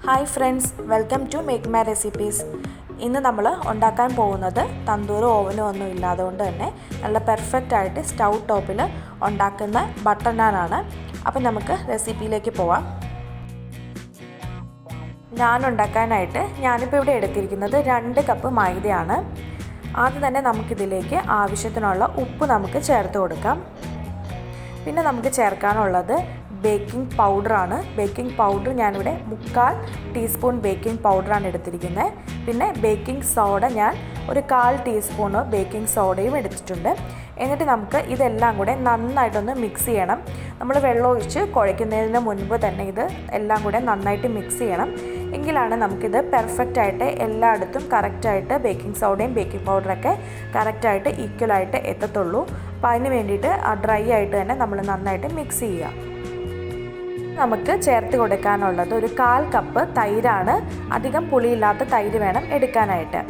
Hi friends, welcome to make my recipes. ഇന്ന് നമ്മൾ ഉണ്ടാക്കാൻ പോകുന്നത് തന്തൂരോ ഓവനോ ഒന്നും ഇല്ലാതെ കൊണ്ട് തന്നെ നല്ല പെർഫെക്റ്റ് ആയിട്ട് സ്റ്റൗ ടോപ്പിൽ ഉണ്ടാക്കുന്ന ബട്ടർ നാനാണ്. അപ്പം നമുക്ക് റെസിപ്പിയിലേക്ക് പോവാം. നാൻ ഉണ്ടാക്കാനായിട്ട് ഞാനിപ്പോൾ ഇവിടെ എടുത്തിരിക്കുന്നത് 2 കപ്പ് മൈദയാണ്. ആദ്യം തന്നെ നമുക്കിതിലേക്ക് ആവശ്യത്തിനുള്ള ഉപ്പ് നമുക്ക് ചേർത്ത് കൊടുക്കാം. പിന്നെ നമുക്ക് ചേർക്കാനുള്ളത് ബേക്കിംഗ് പൗഡറാണ്. ബേക്കിംഗ് പൗഡർ ഞാനിവിടെ 1/4 ടീസ്പൂൺ ബേക്കിംഗ് പൗഡറാണ് എടുത്തിരിക്കുന്നത്. പിന്നെ ബേക്കിംഗ് സോഡ ഞാൻ ഒരു 1/4 ടീസ്പൂണ് ബേക്കിംഗ് സോഡയും എടുത്തിട്ടുണ്ട്. എന്നിട്ട് നമുക്ക് ഇതെല്ലാം കൂടെ നന്നായിട്ടൊന്ന് മിക്സ് ചെയ്യണം. നമ്മൾ വെള്ളം ഒഴിച്ച് കുഴയ്ക്കുന്നതിന് മുൻപ് തന്നെ ഇത് എല്ലാം കൂടെ നന്നായിട്ട് മിക്സ് ചെയ്യണം. എങ്കിലാണ് നമുക്കിത് പെർഫെക്റ്റായിട്ട് എല്ലായിടത്തും കറക്റ്റായിട്ട് ബേക്കിംഗ് സോഡയും ബേക്കിംഗ് പൗഡറൊക്കെ കറക്റ്റായിട്ട് ഈക്വലായിട്ട് എത്തത്തുള്ളൂ. അപ്പോൾ അതിന് വേണ്ടിയിട്ട് ഡ്രൈ ആയിട്ട് തന്നെ നമ്മൾ നന്നായിട്ട് മിക്സ് ചെയ്യുക. നമുക്ക് ചേർത്ത് കൊടുക്കാനുള്ളത് ഒരു 1/4 കപ്പ് തൈരാണ്. അധികം പുളിയില്ലാത്ത തൈര് വേണം എടുക്കാനായിട്ട്.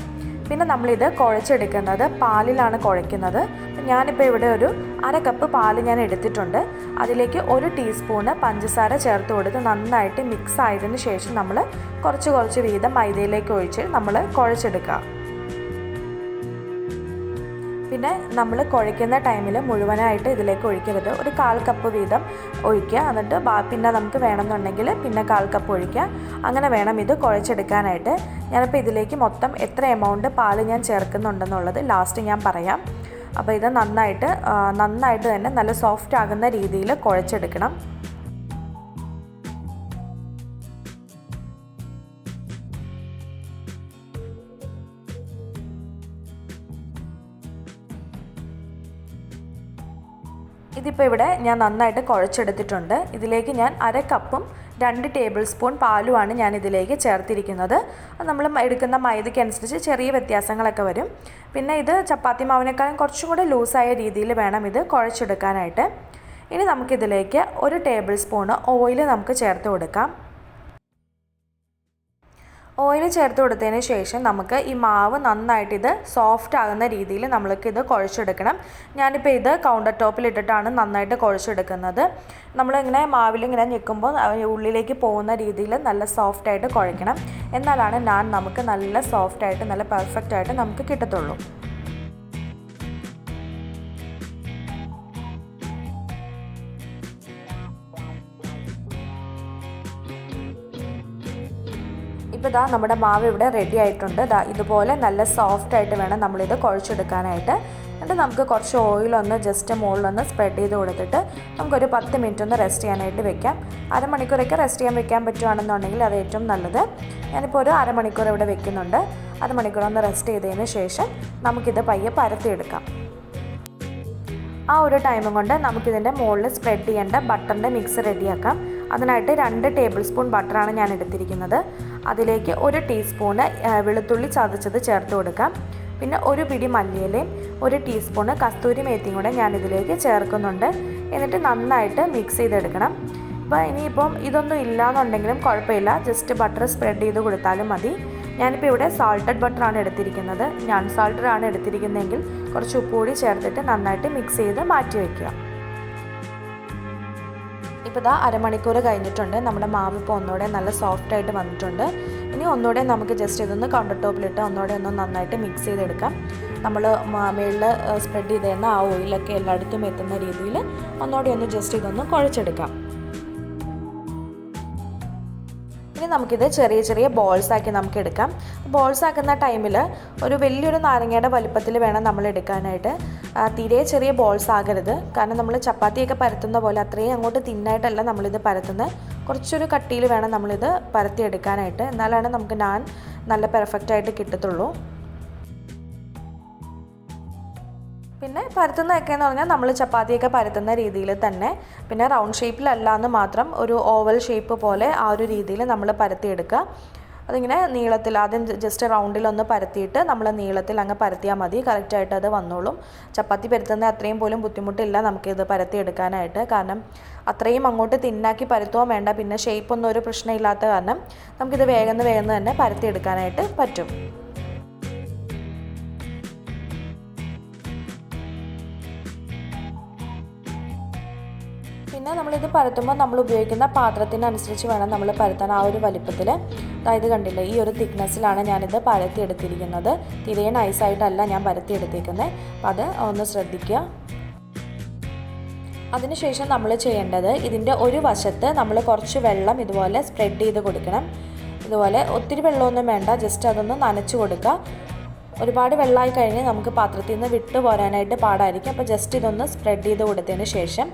പിന്നെ നമ്മളിത് കുഴച്ചെടുക്കുന്നത് പാലിലാണ് കുഴയ്ക്കുന്നത്. ഞാനിപ്പോൾ ഇവിടെ ഒരു 1/2 കപ്പ് പാൽ ഞാൻ എടുത്തിട്ടുണ്ട്. അതിലേക്ക് 1 ടീസ്പൂണ് പഞ്ചസാര ചേർത്ത് കൊടുത്ത് നന്നായിട്ട് മിക്സ് ആയതിനു ശേഷം നമ്മൾ കുറച്ച് വീതം മൈദയിലേക്ക് ഒഴിച്ച് നമ്മൾ കുഴച്ചെടുക്കുക. പിന്നെ നമ്മൾ കുഴയ്ക്കുന്ന ടൈമിൽ മുഴുവനായിട്ട് ഇതിലേക്ക് ഒഴിക്കരുത്. ഒരു 1/4 കപ്പ് വീതം ഒഴിക്കുക. എന്നിട്ട് പിന്നെ നമുക്ക് വേണമെന്നുണ്ടെങ്കിൽ പിന്നെ 1/4 കപ്പ് ഒഴിക്കുക. അങ്ങനെ വേണം ഇത് കുഴച്ചെടുക്കാനായിട്ട്. ഞാനിപ്പോൾ ഇതിലേക്ക് മൊത്തം എത്ര എമൗണ്ട് പാൽ ഞാൻ ചേർക്കുന്നുണ്ടെന്നുള്ളത് ലാസ്റ്റ് ഞാൻ പറയാം. അപ്പോൾ ഇത് നന്നായിട്ട് തന്നെ നല്ല സോഫ്റ്റ് ആകുന്ന രീതിയിൽ കുഴച്ചെടുക്കണം. ഇതിപ്പോൾ ഇവിടെ ഞാൻ നന്നായിട്ട് കുഴച്ചെടുത്തിട്ടുണ്ട്. ഇതിലേക്ക് ഞാൻ 1/2 കപ്പും 2 ടേബിൾ സ്പൂൺ പാലുമാണ് ഞാൻ ഇതിലേക്ക് ചേർത്തിരിക്കുന്നത്. നമ്മൾ എടുക്കുന്ന മൈദയ്ക്ക് അനുസരിച്ച് ചെറിയ വ്യത്യാസങ്ങളൊക്കെ വരും. പിന്നെ ഇത് ചപ്പാത്തി മാവിനേക്കാളും കുറച്ചും കൂടെ ലൂസായ രീതിയിൽ വേണം ഇത് കുഴച്ചെടുക്കാനായിട്ട്. ഇനി നമുക്കിതിലേക്ക് 1 ടേബിൾ സ്പൂണ് ഓയിൽ നമുക്ക് ചേർത്ത് കൊടുക്കാം. ഓയിൽ ചേർത്ത് കൊടുത്തതിന് ശേഷം നമുക്ക് ഈ മാവ് നന്നായിട്ട് ഇത് സോഫ്റ്റ് ആകുന്ന രീതിയിൽ നമ്മൾക്കിത് കുഴച്ചെടുക്കണം. ഞാനിപ്പോൾ ഇത് കൗണ്ടർ ടോപ്പിലിട്ടിട്ടാണ് നന്നായിട്ട് കുഴച്ചെടുക്കുന്നത്. നമ്മളിങ്ങനെ മാവിലിങ്ങനെ ഞെക്കുമ്പോൾ ഉള്ളിലേക്ക് പോകുന്ന രീതിയിൽ നല്ല സോഫ്റ്റായിട്ട് കുഴയ്ക്കണം. എന്നാലാണ് നാൻ നമുക്ക് നല്ല സോഫ്റ്റായിട്ട് നല്ല പെർഫെക്റ്റായിട്ട് നമുക്ക് കിട്ടത്തുള്ളൂ. ഇപ്പോൾ നമ്മുടെ മാവ് ഇവിടെ റെഡി ആയിട്ടുണ്ട്. ഇതുപോലെ നല്ല സോഫ്റ്റായിട്ട് വേണം നമ്മളിത് കുഴച്ചെടുക്കാനായിട്ട്. എന്നിട്ട് നമുക്ക് കുറച്ച് ഓയിലൊന്ന് ജസ്റ്റ് മുകളിലൊന്ന് സ്പ്രെഡ് ചെയ്ത് കൊടുത്തിട്ട് നമുക്കൊരു 10 മിനിറ്റ് ഒന്ന് റെസ്റ്റ് ചെയ്യാനായിട്ട് വെക്കാം. അരമണിക്കൂറൊക്കെ റെസ്റ്റ് ചെയ്യാൻ വെക്കാൻ പറ്റുകയാണെന്നുണ്ടെങ്കിൽ അത് ഏറ്റവും നല്ലത്. ഞാനിപ്പോൾ ഒരു അരമണിക്കൂർ ഇവിടെ വെക്കുന്നുണ്ട്. അരമണിക്കൂർ ഒന്ന് റെസ്റ്റ് ചെയ്തതിന് ശേഷം നമുക്കിത് പയ്യെ പരത്തിയെടുക്കാം. ആ ഒരു ടൈമും കൊണ്ട് നമുക്കിതിൻ്റെ മുകളിൽ സ്പ്രെഡ് ചെയ്യേണ്ട ബട്ടറിൻ്റെ മിക്സ് റെഡിയാക്കാം. അതിനായിട്ട് 2 ടേബിൾ സ്പൂൺ ബട്ടറാണ് ഞാൻ എടുത്തിരിക്കുന്നത്. അതിലേക്ക് 1 ടീസ്പൂണ് വെളുത്തുള്ളി ചതച്ചത് ചേർത്ത് കൊടുക്കാം. പിന്നെ 1 പിടി മല്ലിയിലയും 1 ടീസ്പൂണ് കസ്തൂരി മേത്തിയും കൂടെ ഞാനിതിലേക്ക് ചേർക്കുന്നുണ്ട്. എന്നിട്ട് നന്നായിട്ട് മിക്സ് ചെയ്തെടുക്കണം. അപ്പോൾ ഇനിയിപ്പം ഇതൊന്നും ഇല്ലയെന്നുണ്ടെങ്കിലും കുഴപ്പമില്ല, ജസ്റ്റ് ബട്ടർ സ്പ്രെഡ് ചെയ്ത് കൊടുത്താലും മതി. ഞാനിപ്പോൾ ഇവിടെ സാൾട്ടഡ് ബട്ടറാണ് എടുത്തിരിക്കുന്നത്. ഞാൻ സാൾട്ടഡാണ് എടുത്തിരിക്കുന്നതെങ്കിൽ കുറച്ച് ഉപ്പ് കൂടി ചേർത്തിട്ട് നന്നായിട്ട് മിക്സ് ചെയ്ത് മാറ്റി വയ്ക്കുക. ഇപ്പോൾ അരമണിക്കൂർ കഴിഞ്ഞിട്ടുണ്ട്. നമ്മുടെ മാവ് ഇപ്പോൾ ഒന്നുകൂടെ നല്ല സോഫ്റ്റായിട്ട് വന്നിട്ടുണ്ട്. ഇനി ഒന്നുകൂടെ നമുക്ക് ജസ്റ്റ് ഇതൊന്ന് കൗണ്ടർ ടോപ്പിലിട്ട് ഒന്നുകൂടെ ഒന്ന് നന്നായിട്ട് മിക്സ് ചെയ്തെടുക്കാം. നമ്മൾ മുകളിൽ സ്പ്രെഡ് ചെയ്ത് തന്നെ ആ ഓയിലൊക്കെ എല്ലായിടത്തും എത്തുന്ന രീതിയിൽ ഒന്നുകൂടെ ഒന്ന് ജസ്റ്റ് ഇതൊന്ന് കുഴച്ചെടുക്കാം. ഇനി നമുക്കിത് ചെറിയ ബോൾസാക്കി നമുക്ക് എടുക്കാം. ബോൾസ് ആക്കുന്ന ടൈമിൽ ഒരു വലിയൊരു നാരങ്ങയുടെ വലുപ്പത്തിൽ വേണം നമ്മൾ എടുക്കാനായിട്ട്. തീരെ ചെറിയ ബോൾസ് ആകരുത്. കാരണം നമ്മൾ ചപ്പാത്തിയൊക്കെ പരത്തുന്ന പോലെ അത്രയും അങ്ങോട്ട് തിന്നായിട്ടല്ല നമ്മളിത് പരത്തുന്നത്. കുറച്ചൊരു കട്ടിയിൽ വേണം നമ്മളിത് പരത്തിയെടുക്കാനായിട്ട്. എന്നാലാണ് നമുക്ക് നാൻ നല്ല പെർഫെക്റ്റായിട്ട് കിട്ടത്തുള്ളൂ. പിന്നെ പരത്തുന്നതൊക്കെ എന്ന് പറഞ്ഞാൽ നമ്മൾ ചപ്പാത്തിയൊക്കെ പരത്തുന്ന രീതിയിൽ തന്നെ, പിന്നെ റൗണ്ട് ഷേപ്പിലല്ല എന്ന് മാത്രം, ഒരു ഓവൽ ഷേപ്പ് പോലെ ആ ഒരു രീതിയിൽ നമ്മൾ പരത്തിയെടുക്കുക. അതിങ്ങനെ നീളത്തിൽ ആദ്യം ജസ്റ്റ് റൗണ്ടിലൊന്ന് പരത്തിയിട്ട് നമ്മൾ നീളത്തിൽ അങ്ങ് പരത്തിയാൽ മതി. കറക്റ്റായിട്ട് അത് വന്നോളും. ചപ്പാത്തി പരത്തുന്ന അത്രയും പോലും ബുദ്ധിമുട്ടില്ല നമുക്കിത് പരത്തിയെടുക്കാനായിട്ട്. കാരണം അത്രയും അങ്ങോട്ട് തിന്നാക്കി പരത്തുകയും വേണ്ട. പിന്നെ ഷേപ്പൊന്നും ഒരു പ്രശ്നമില്ലാത്ത കാരണം നമുക്കിത് വേഗം തന്നെ പരത്തിയെടുക്കാനായിട്ട് പറ്റും. പിന്നെ നമ്മളിത് പരത്തുമ്പോൾ നമ്മൾ ഉപയോഗിക്കുന്ന പാത്രത്തിനനുസരിച്ച് വേണം നമ്മൾ പരത്താൻ. ആ ഒരു വലിപ്പത്തിൽ അതായത് കണ്ടില്ലേ, ഈ ഒരു തിക്നെസ്സിലാണ് ഞാനിത് പരത്തിയെടുത്തിരിക്കുന്നത്. തീരെ നൈസായിട്ടല്ല ഞാൻ പരത്തിയെടുത്തേക്കുന്നത്. അപ്പോൾ അത് ഒന്ന് ശ്രദ്ധിക്കുക. അതിനുശേഷം നമ്മൾ ചെയ്യേണ്ടത്, ഇതിൻ്റെ ഒരു വശത്ത് നമ്മൾ കുറച്ച് വെള്ളം ഇതുപോലെ സ്പ്രെഡ് ചെയ്ത് കൊടുക്കണം. ഇതുപോലെ ഒത്തിരി വെള്ളമൊന്നും വേണ്ട, ജസ്റ്റ് അതൊന്ന് നനച്ച് കൊടുക്കുക. ഒരുപാട് വെള്ളമായി കഴിഞ്ഞ് നമുക്ക് പാത്രത്തിൽ നിന്ന് വിട്ടു പോരാനായിട്ട് പാടായിരിക്കും. അപ്പോൾ ജസ്റ്റ് ഇതൊന്ന് സ്പ്രെഡ് ചെയ്ത് കൊടുത്തതിന് ശേഷം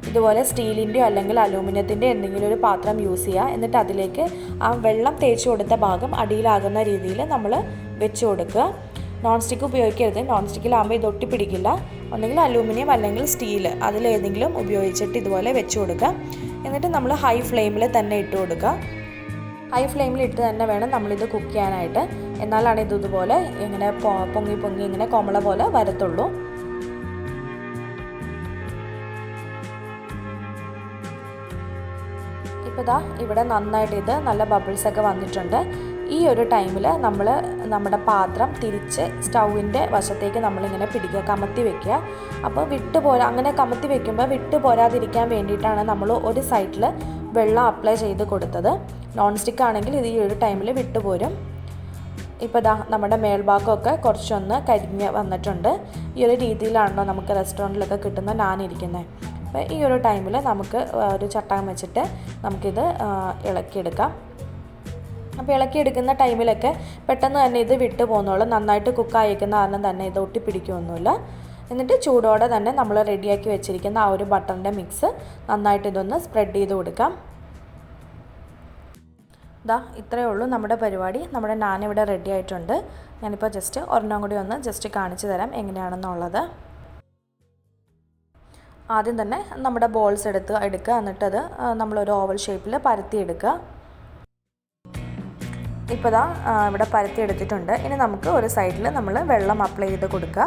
ഇതുപോലെ സ്റ്റീലിൻ്റെയോ അല്ലെങ്കിൽ അലൂമിനിയത്തിൻ്റെയോ എന്തെങ്കിലും ഒരു പാത്രം യൂസ് ചെയ്യുക. എന്നിട്ട് അതിലേക്ക് ആ വെള്ളം തേച്ച് കൊടുത്ത ഭാഗം അടിയിലാകുന്ന രീതിയിൽ നമ്മൾ വെച്ച് കൊടുക്കുക. നോൺ സ്റ്റിക്ക് ഉപയോഗിക്കരുത്. നോൺ സ്റ്റിക്കിലാകുമ്പോൾ ഇത് ഒട്ടിപ്പിടിക്കില്ല. ഒന്നെങ്കിൽ അലൂമിനിയം അല്ലെങ്കിൽ സ്റ്റീൽ, അതിലേതെങ്കിലും ഉപയോഗിച്ചിട്ട് ഇതുപോലെ വെച്ച് കൊടുക്കുക. എന്നിട്ട് നമ്മൾ ഹൈ ഫ്ലെയിമിൽ തന്നെ ഇട്ട് കൊടുക്കുക. ഹൈ ഫ്ലെയിമിൽ ഇട്ട് തന്നെ വേണം നമ്മളിത് കുക്ക് ചെയ്യാനായിട്ട്. എന്നാലാണ് ഇതുപോലെ ഇങ്ങനെ പൊങ്ങി പൊങ്ങി ഇങ്ങനെ കൊമള പോലെ വരത്തുള്ളൂ. ഇപ്പോൾ ദാ ഇവിടെ നന്നായിട്ട് ഇത് നല്ല ബബിൾസൊക്കെ വന്നിട്ടുണ്ട്. ഈ ഒരു ടൈമിൽ നമ്മൾ നമ്മുടെ പാത്രം തിരിച്ച് സ്റ്റൗവിൻ്റെ വശത്തേക്ക് നമ്മളിങ്ങനെ പിടിക്കുക, കമത്തി വെക്കുക. അപ്പോൾ അങ്ങനെ കമത്തി വെക്കുമ്പോൾ വിട്ടു പോരാതിരിക്കാൻ വേണ്ടിയിട്ടാണ് നമ്മൾ ഒരു സൈഡിൽ വെള്ളം അപ്ലൈ ചെയ്ത് കൊടുത്തത്. നോൺ സ്റ്റിക്ക് ആണെങ്കിൽ ഇത് ഈ ഒരു ടൈമിൽ വിട്ടുപോരും. ഇപ്പോൾ ദാ നമ്മുടെ മേൽഭാഗമൊക്കെ കുറച്ചൊന്ന് കരിഞ്ഞ് വന്നിട്ടുണ്ട്. ഈ ഒരു രീതിയിലാണല്ലോ നമുക്ക് റെസ്റ്റോറൻറ്റിലൊക്കെ കിട്ടുന്ന നാൻ ഇരിക്കുന്നത്. അപ്പോൾ ഈ ഒരു ടൈമിൽ നമുക്ക് ഒരു ചട്ടകം വെച്ചിട്ട് നമുക്കിത് ഇളക്കിയെടുക്കാം. അപ്പോൾ ഇളക്കിയെടുക്കുന്ന ടൈമിലൊക്കെ പെട്ടെന്ന് തന്നെ ഇത് വിട്ടു പോകുന്നുള്ളൂ. നന്നായിട്ട് കുക്കായിരിക്കുന്ന കാരണം തന്നെ ഇത് ഒട്ടിപ്പിടിക്കുകയൊന്നുമില്ല. എന്നിട്ട് ചൂടോടെ തന്നെ നമ്മൾ റെഡിയാക്കി വെച്ചിരിക്കുന്ന ആ ഒരു ബട്ടറിൻ്റെ മിക്സ് നന്നായിട്ട് ഇതൊന്ന് സ്പ്രെഡ് ചെയ്ത് കൊടുക്കാം. ദാ ഇത്രയേ ഉള്ളൂ നമ്മുടെ പരിപാടി. നമ്മുടെ നാൻ ഇവിടെ റെഡി ആയിട്ടുണ്ട്. ഞാനിപ്പോൾ ജസ്റ്റ് ഒരെണ്ണം കൂടി ഒന്ന് ജസ്റ്റ് കാണിച്ചു തരാം എങ്ങനെയാണെന്നുള്ളത്. ആദ്യം തന്നെ നമ്മുടെ ബോൾസ് എടുക്കുക. എന്നിട്ടത് നമ്മളൊരു ഓവൽ ഷേപ്പിൽ പരത്തിയെടുക്കുക. ഇപ്പോൾ ദാ ഇവിടെ പരത്തി എടുത്തിട്ടുണ്ട്. ഇനി നമുക്ക് ഒരു സൈഡിൽ നമ്മൾ വെള്ളം അപ്ലൈ ചെയ്ത് കൊടുക്കുക.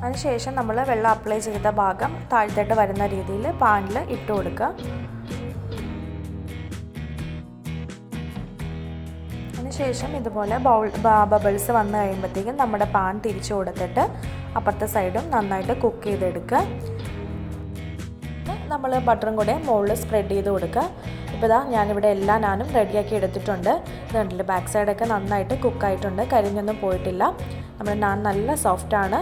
അതിനുശേഷം നമ്മൾ വെള്ളം അപ്ലൈ ചെയ്ത ഭാഗം താഴ്ത്തിട്ട് വരുന്ന രീതിയിൽ പാനിൽ ഇട്ട് കൊടുക്കുക. അതിനുശേഷം ഇതുപോലെ ബബിൾസ് വന്നു കഴിയുമ്പോഴത്തേക്കും നമ്മുടെ പാൻ തിരിച്ചു കൊടുത്തിട്ട് അപ്പുറത്തെ സൈഡും നന്നായിട്ട് കുക്ക് ചെയ്തെടുക്കുക. നമ്മൾ ബട്ടറും കൂടെ മുകളിൽ സ്പ്രെഡ് ചെയ്ത് കൊടുക്കുക. ഇപ്പോൾ ഇതാ ഞാനിവിടെ എല്ലാ നാനും റെഡിയാക്കി എടുത്തിട്ടുണ്ട്. ഇത് കണ്ടില്ലേ, ബാക്ക് സൈഡൊക്കെ നന്നായിട്ട് കുക്കായിട്ടുണ്ട്, കരിഞ്ഞൊന്നും പോയിട്ടില്ല. നമ്മുടെ നാൻ നല്ല സോഫ്റ്റാണ്.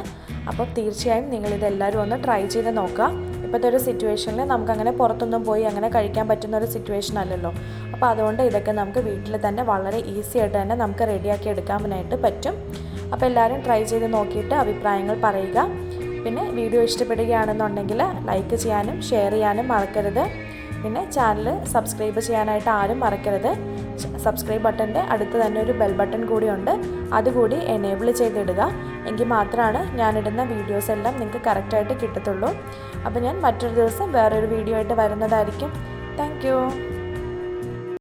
അപ്പോൾ തീർച്ചയായും നിങ്ങളിതെല്ലാവരും ഒന്ന് ട്രൈ ചെയ്ത് നോക്കുക. ഇപ്പോഴത്തെ ഒരു സിറ്റുവേഷനിൽ നമുക്കങ്ങനെ പുറത്തൊന്നും പോയി അങ്ങനെ കഴിക്കാൻ പറ്റുന്ന ഒരു സിറ്റുവേഷൻ അല്ലല്ലോ. അപ്പോൾ അതുകൊണ്ട് ഇതൊക്കെ നമുക്ക് വീട്ടിൽ തന്നെ വളരെ ഈസി ആയിട്ട് തന്നെ നമുക്ക് റെഡിയാക്കി എടുക്കാനായിട്ട് പറ്റും. അപ്പോൾ എല്ലാവരും ട്രൈ ചെയ്ത് നോക്കിയിട്ട് അഭിപ്രായങ്ങൾ പറയുക. പിന്നെ വീഡിയോ ഇഷ്ടപ്പെടുകയാണെന്നുണ്ടെങ്കിൽ ലൈക്ക് ചെയ്യാനും ഷെയർ ചെയ്യാനും മറക്കരുത്. പിന്നെ ചാനൽ സബ്സ്ക്രൈബ് ചെയ്യാനായിട്ട് ആരും മറക്കരുത്. സബ്സ്ക്രൈബ് ബട്ടൻ്റെ അടുത്ത് തന്നെ ഒരു ബെൽ ബട്ടൺ കൂടിയുണ്ട്, അതുകൂടി എനേബിൾ ചെയ്തിടുക. എങ്കിൽ മാത്രമാണ് ഞാനിടുന്ന വീഡിയോസ് എല്ലാം നിങ്ങൾക്ക് കറക്റ്റായിട്ട് കിട്ടത്തുള്ളൂ. അപ്പോൾ ഞാൻ മറ്റൊരു ദിവസം വേറൊരു വീഡിയോ ആയിട്ട് വരുന്നതായിരിക്കും. താങ്ക്